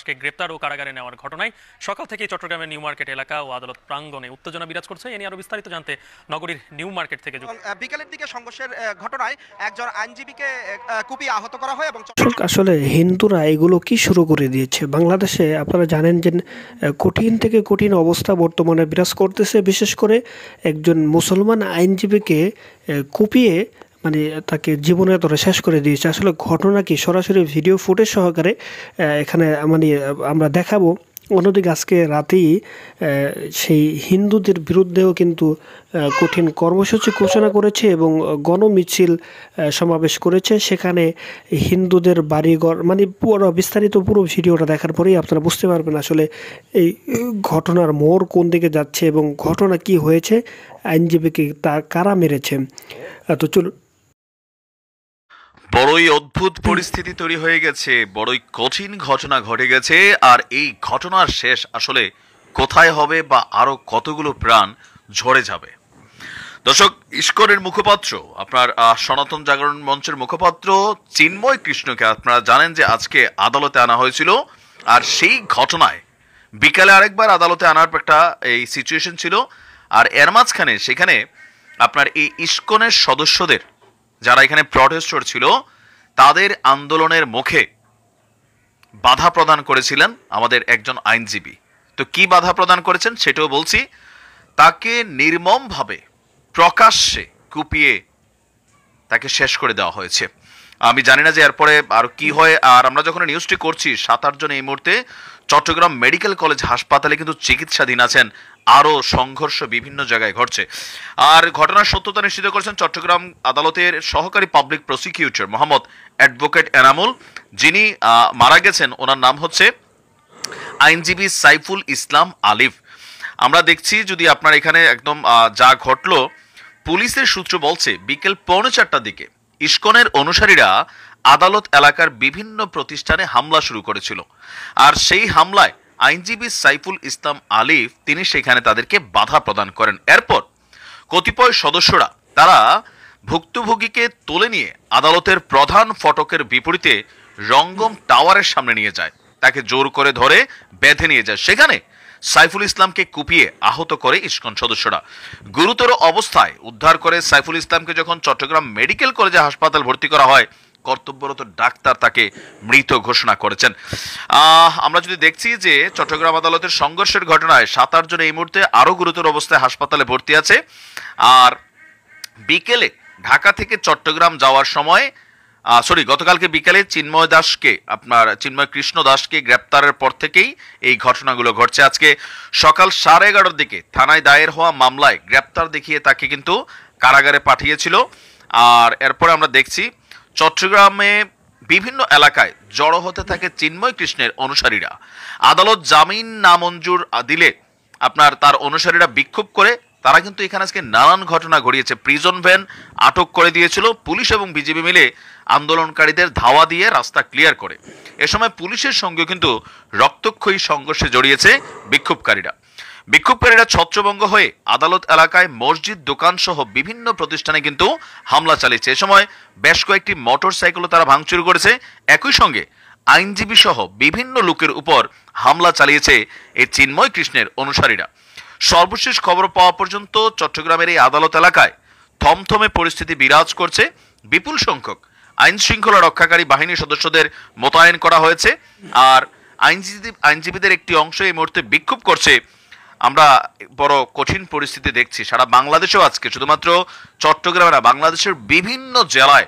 দাসকে গ্রেপ্তার ও কারাগারে নেওয়ার ঘটনায় সকাল থেকেই চট্টগ্রামের নিউ মার্কেট এলাকা ও আদালত প্রাঙ্গণে উত্তেজনা বিরাজ করছে। এ নিয়ে আরো বিস্তারিত জানতে নগরীর নিউ মার্কেট থেকে বিকেলের দিকে সংঘর্ষের ঘটনায় একজন আইনজীবীকে কুপিয়ে আহত করা হয় এবং আসলে হিন্দুরা এগুলো কি শুরু করে দিয়েছে বাংলাদেশে। আপনারা জানেন যে কঠিন থেকে কঠিন অবস্থা বর্তমানে বিরাজ করতেছে, বিশেষ করে একজন মুসলমান আইনজীবীকে কুপিয়ে মানে তাকে জীবনের ধরে শেষ করে দিয়েছে। আসলে ঘটনা কি সরাসরি ভিডিও ফুটেজ সহকারে এখানে মানে আমরা দেখাবো। অন্যদিকে আজকে রাতেই সেই হিন্দুদের বিরুদ্ধেও কিন্তু কঠিন কর্মসূচি ঘোষণা করেছে এবং গণমিছিল সমাবেশ করেছে। সেখানে হিন্দুদের বাড়িঘর মানে পুরো বিস্তারিত পুরো ভিডিওটা দেখার পরেই আপনারা বুঝতে পারবেন আসলে এই ঘটনার মোড় কোন দিকে যাচ্ছে এবং ঘটনা কি হয়েছে, আইনজীবীকে তা কারা মেরেছে। তো চলুন। বড়ই অদ্ভুত পরিস্থিতি তৈরি হয়ে গেছে, বড়ই কঠিন ঘটনা ঘটে গেছে। আর এই ঘটনার শেষ আসলে কোথায় হবে বা আরো কতগুলো প্রাণ ঝরে যাবে। দর্শক, ইস্কনের মুখপাত্র আপনার সনাতন জাগরণ মঞ্চের মুখপাত্র চিন্ময় কৃষ্ণকে আপনারা জানেন যে আজকে আদালতে আনা হয়েছিল। আর সেই ঘটনায় বিকালে আরেকবার আদালতে আনার একটা এই সিচুয়েশন ছিল। আর এর মাঝখানে সেখানে আপনার এই ইস্কনের সদস্যদের যারা এখানে প্রটেস্টর ছিল তাদের আন্দোলনের মুখে বাধা প্রদান করেছিলেন আমাদের একজন আইনজীবী। তো কি বাধা প্রদান করেছেন সেটাও বলছি। তাকে নির্মমভাবে প্রকাশ্যে কুপিয়ে তাকে শেষ করে দেওয়া হয়েছে। আমি জানি না যে এরপরে আর কি হয়। আর আমরা যখন নিউজটি করছি 7-8 জন এই মুহূর্তে চট্টগ্রাম মেডিকেল কলেজ হাসপাতালে কিন্তু চিকিৎসাধীন আছেন। আরও সংঘর্ষ বিভিন্ন জায়গায় ঘটছে। আর ঘটনার সত্যতা নিশ্চিত করেছেন চট্টগ্রাম আদালতের সহকারী public prosecutor Mohammad advocate Enamul, যিনি মারা গেছেন। ওনার নাম হচ্ছে আইনজীবী সাইফুল ইসলাম আলিফ। আমরা দেখছি যদি আপনার এখানে একদম যা ঘটলো, পুলিশের সূত্র বলছে বিকেল 4:45টার দিকে ইস্কনের অনুসারীরা আদালত এলাকার বিভিন্ন প্রতিষ্ঠানে হামলা শুরু করেছিল। আর সেই হামলায় আইনজীবী সাইফুল ইসলাম আলিফ তিনি সেখানে তাদেরকে বাধা প্রদান করেন। এরপর কতিপয় সদস্যরা তারা ভুক্তভোগীকে তুলে নিয়ে আদালতের প্রধান ফটকের বিপরীতে রঙ্গম টাওয়ারের সামনে নিয়ে যায়, তাকে জোর করে ধরে বেঁধে নিয়ে যায়। সেখানে সাইফুল ইসলামকে কুপিয়ে আহত করে ইস্কন সদস্যরা। গুরুতর অবস্থায় উদ্ধার করে সাইফুল ইসলামকে যখন চট্টগ্রাম মেডিকেল কলেজে হাসপাতাল ভর্তি করা হয়, কর্তব্যরত ডাক্তার তাকে মৃত ঘোষণা করেছেন। আমরা যদি দেখছি যে চট্টগ্রাম আদালতের সংঘর্ষের ঘটনায় 7-8 জন এই মুহূর্তে আরো গুরুতর অবস্থায় হাসপাতালে ভর্তি আছে। আর বিকেলে ঢাকা থেকে চট্টগ্রাম যাওয়ার সময় গতকালকে বিকালে চিন্ময় কৃষ্ণ দাসকে গ্রেপ্তারের পর থেকেই এই ঘটনাগুলো ঘটছে। আজকে সকাল 11:30টার দিকে থানায় দায়ের হওয়া মামলায় গ্রেপ্তার দেখিয়ে তাকে কিন্তু কারাগারে পাঠিয়েছিল। আর এরপরে আমরা দেখছি চট্টগ্রামে বিভিন্ন এলাকায় জড়ো হতে থাকে চিন্ময় কৃষ্ণের অনুসারীরা। আদালত জামিন নামঞ্জুর দিলে আপনার তার অনুসারীরা বিক্ষোভ করে তারা কিন্তু এখানে আজকে নানান ঘটনা ঘটিয়েছে। প্রিজন ভ্যান আটক করে দিয়েছিল পুলিশ এবং বিজিবি মিলে আন্দোলনকারীদের ধাওয়া দিয়ে রাস্তা ক্লিয়ার করে। এ সময় পুলিশের সঙ্গে কিন্তু রক্তক্ষয়ী সংঘর্ষে জড়িয়েছে বিক্ষোভকারীরা ছত্রভঙ্গ হয়ে আদালত এলাকায় মসজিদ, দোকান সহ বিভিন্ন প্রতিষ্ঠানে কিন্তু হামলা চালিয়েছে। এ সময় বেশ কয়েকটি মোটরসাইকেলও তারা ভাঙচুর করেছে। একই সঙ্গে আইনজীবী সহ বিভিন্ন লোকের উপর হামলা চালিয়েছে এই চিন্ময় কৃষ্ণের অনুসারীরা। সর্বশেষ খবর পাওয়া পর্যন্ত চট্টগ্রামের এই আদালত এলাকায় থমথমে পরিস্থিতি বিরাজ করছে। বিপুল সংখ্যক আইন শৃঙ্খলা রক্ষাকারী বাহিনীর সদস্যদের মোতায়েন করা হয়েছে। আর আইনজীবীদের একটি অংশ এই মুহূর্তে বিক্ষোভ করছে। আমরা বড় কঠিন পরিস্থিতি দেখছি সারা বাংলাদেশেও। আজকে শুধুমাত্র চট্টগ্রামে না, বাংলাদেশের বিভিন্ন জেলায়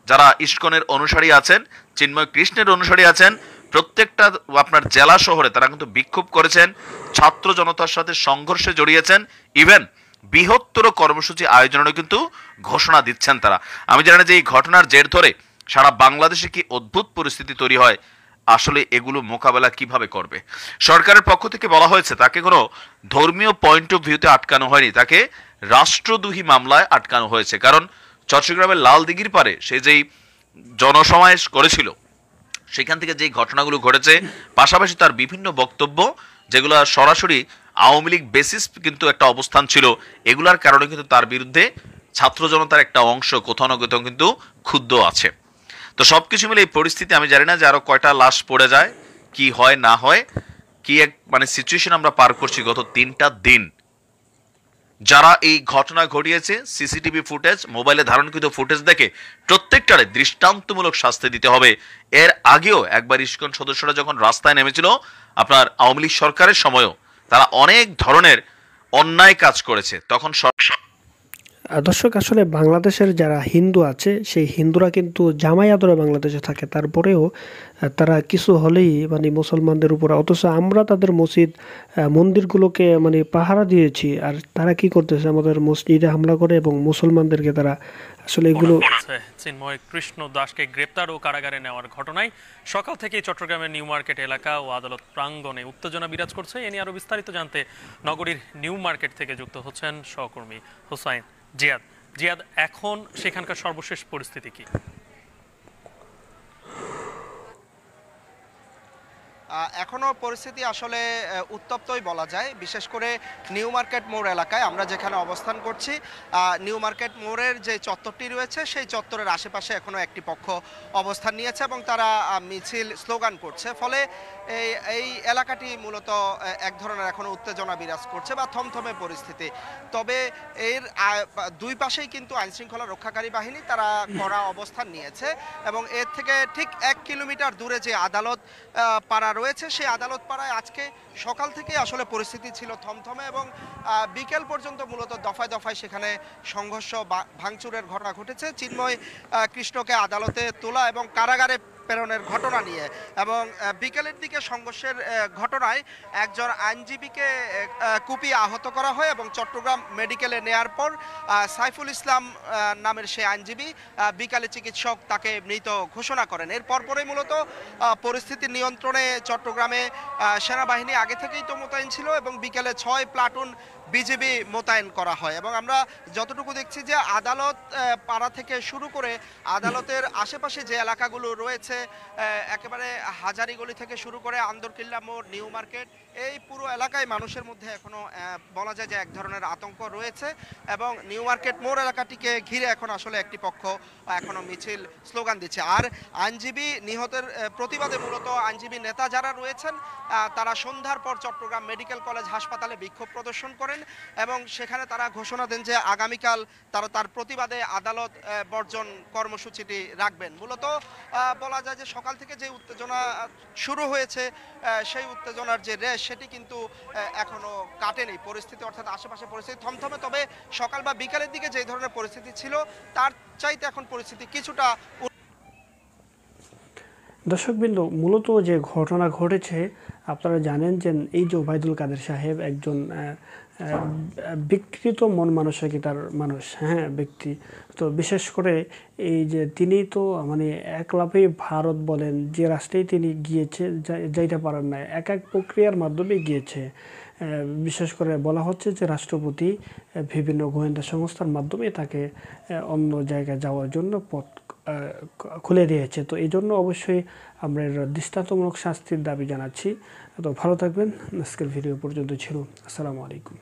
যারা ইস্কনের অনুসারী আছেন, চিন্ময় কৃষ্ণের অনুসারী আছেন, প্রত্যেকটা আপনার জেলা শহরে তারা কিন্তু বিক্ষোভ করেছেন, ছাত্র জনতার সাথে সংঘর্ষে জড়িয়েছেন, ইভেন বৃহত্তর কর্মসূচি আয়োজনেরও কিন্তু ঘোষণা দিচ্ছেন তারা। আমি জানি না যে এই ঘটনার জের ধরে সারা বাংলাদেশে কি অদ্ভুত পরিস্থিতি তৈরি হয়, আসলে এগুলো মোকাবেলা কিভাবে করবে। সরকারের পক্ষ থেকে বলা হয়েছে তাকে কোনো ধর্মীয় পয়েন্ট অফ ভিউতে আটকানো হয়নি, তাকে রাষ্ট্রদ্রোহী মামলায় আটকানো হয়েছে। কারণ চট্টগ্রামের লাল দিঘির পারে সে যেই জনসমাবেশ করেছিল সেখান থেকে যেই ঘটনাগুলো ঘটেছে, পাশাপাশি তার বিভিন্ন বক্তব্য যেগুলো সরাসরি আওয়ামী লীগ বেসিস কিন্তু একটা অবস্থান ছিল, এগুলার কারণে কিন্তু তার বিরুদ্ধে ছাত্র জনতার একটা অংশ কোথাও না কোথাও কিন্তু ক্ষুব্ধ আছে। তো সবকিছু মিলে এই পরিস্থিতি, আমি জানি না যে আরো কয়টা লাশ পড়ে যায়, কি হয় না হয়, কি এক মানে সিচুয়েশন আমরা পার করছি গত 3টা দিন। যারা এই ঘটনা ঘটিয়েছে সিসিটিভি ফুটেজ, মোবাইলে ধারণকৃত ফুটেজ দেখে প্রত্যেকটারে দৃষ্টান্তমূলক শাস্তি দিতে হবে। এর আগেও একবার ইসকন সদস্যরা যখন রাস্তায় নেমেছিল আপনার আওয়ামী লীগ সরকারের সময়ও, তারা অনেক ধরনের অন্যায় কাজ করেছে, তখন দর্শক, আসলে বাংলাদেশের যারা হিন্দু আছে সেই হিন্দুরা কিন্তু জামাই আদরে বাংলাদেশে থাকে, তারপরেও তারা কিছু হলেই মানে মুসলমানদের উপর, অথচ আমরা তাদের মসজিদ মন্দিরগুলোকে মানে পাহারা দিয়েছি, আর তারা কি করতেছে আমাদের মসজিদে হামলা করে এবং মুসলমানদেরকে তারা আসলে এগুলো। চিন্ময় কৃষ্ণ দাসকে গ্রেপ্তার ও কারাগারে নেওয়ার ঘটনায় সকাল থেকেই চট্টগ্রামের নিউ মার্কেট এলাকা ও আদালত প্রাঙ্গণে উত্তেজনা বিরাজ করছে। এ নিয়ে আরো বিস্তারিত জানতে নগরীর নিউ মার্কেট থেকে যুক্ত হচ্ছেন সহকর্মী হোসাইন জিয়াদ। জিয়াদ, এখন সেখানকার সর্বশেষ পরিস্থিতি কি? এখনো পরিস্থিতি আসলে উত্তপ্তই বলা যায়, বিশেষ করে নিউ মার্কেট মোড় এলাকায় আমরা যেখানে অবস্থান করছি। নিউ মার্কেট মোড়ের যে চত্বরটি রয়েছে সেই চত্বরের আশেপাশে এখনো একটি পক্ষ অবস্থান নিয়েছে এবং তারা মিছিল স্লোগান করছে, ফলে এই এলাকাটি মূলত এক ধরনের এখনো উত্তেজনা বিরাজ করছে বা থমথমে পরিস্থিতি। তবে এর দুই পাশেই কিন্তু আইনশৃঙ্খলা রক্ষাকারী বাহিনী তারা কড়া অবস্থান নিয়েছে এবং এর থেকে ঠিক 1 কিলোমিটার দূরে যে আদালত পাড়া রয়েছে সেই আদালত পাড়ায় আজকে সকাল থেকে আসলে পরিস্থিতি ছিল থমথমে এবং বিকেল পর্যন্ত মূলত দফায় দফায় সেখানে সংঘর্ষ ভাঙচুরের ঘটনা ঘটেছে। চিন্ময় কৃষ্ণকে আদালতে তোলা এবং কারাগারে প্রেরণের ঘটনা নিয়ে, এবং বিকেলের দিকে সংঘর্ষের ঘটনায় একজন আইনজীবীকে কুপিয়ে আহত করা হয় এবং চট্টগ্রাম মেডিকেলে নেয়ার পর সাইফুল ইসলাম নামের সেই আইনজীবী বিকালে চিকিৎসক তাকে মৃত ঘোষণা করেন। এর পরপরই মূলত পরিস্থিতি নিয়ন্ত্রণে চট্টগ্রামে সেনাবাহিনী আগে থেকেই তো মোতায়েন ছিল এবং বিকেলে 6 প্লাটুন বিজিবি মোতায়েন করা হয় এবং আমরা যতটুকু দেখছি যে আদালত পাড়া থেকে শুরু করে আদালতের আশেপাশে যে এলাকাগুলো রয়েছে, একেবারে হাজারিগলি থেকে শুরু করে আন্দরকিল্লা মোড়, নিউ মার্কেট, এই পুরো এলাকায় মানুষের মধ্যে এখনো বলা যায় যে এক ধরনের আতঙ্ক রয়েছে এবং নিউ মার্কেট মোড় এলাকাটিকে ঘিরে এখন আসলে একটি পক্ষ এখনো মিছিল স্লোগান দিচ্ছে। আর আইনজীবী নিহতের প্রতিবাদে মূলত আইনজীবী নেতা যারা রয়েছেন তারা সন্ধ্যার পর চট্টগ্রাম মেডিকেল কলেজ হাসপাতালে বিক্ষোভ প্রদর্শন করেন এবং সেখানে তারা ঘোষণা দেন যে আগামীকাল তারা তার প্রতিবাদে আদালত বর্জন কর্মসূচিটি রাখবেন। মূলত বলা যায় যে সকাল থেকে যে উত্তেজনা শুরু হয়েছে সেই উত্তেজনার যে রেশ সেটি কিন্তু এখনো কাটেনি। পরিস্থিতি অর্থাৎ আশেপাশে পরিস্থিতি থমথমে, তবে সকাল বা বিকালের দিকে যে ধরনের পরিস্থিতি ছিল তার চাইতে এখন পরিস্থিতি কিছুটা। দর্শকবৃন্দ, মূলত যে ঘটনা ঘটেছে আপনারা জানেন যে এই যে ওবায়দুল কাদের সাহেব একজন বিকৃত মন মানসিকতার মানুষ, হ্যাঁ ব্যক্তি। তো বিশেষ করে এই যে তিনি তো মানে একলাপেই ভারত বলেন যে রাষ্ট্রেই তিনি গিয়েছে যাইতে পারেন না, এক প্রক্রিয়ার মাধ্যমে গিয়েছে। বিশেষ করে বলা হচ্ছে যে রাষ্ট্রপতি বিভিন্ন গোয়েন্দা সংস্থার মাধ্যমে তাকে অন্য জায়গায় যাওয়ার জন্য পথ খুলে দিয়েছে। তো এই জন্য অবশ্যই আমরা এর দৃষ্টান্তমূলক শাস্তির দাবি জানাচ্ছি। তো ভালো থাকবেন। আজকের ভিডিও পর্যন্ত ছিল। আসসালামু আলাইকুম।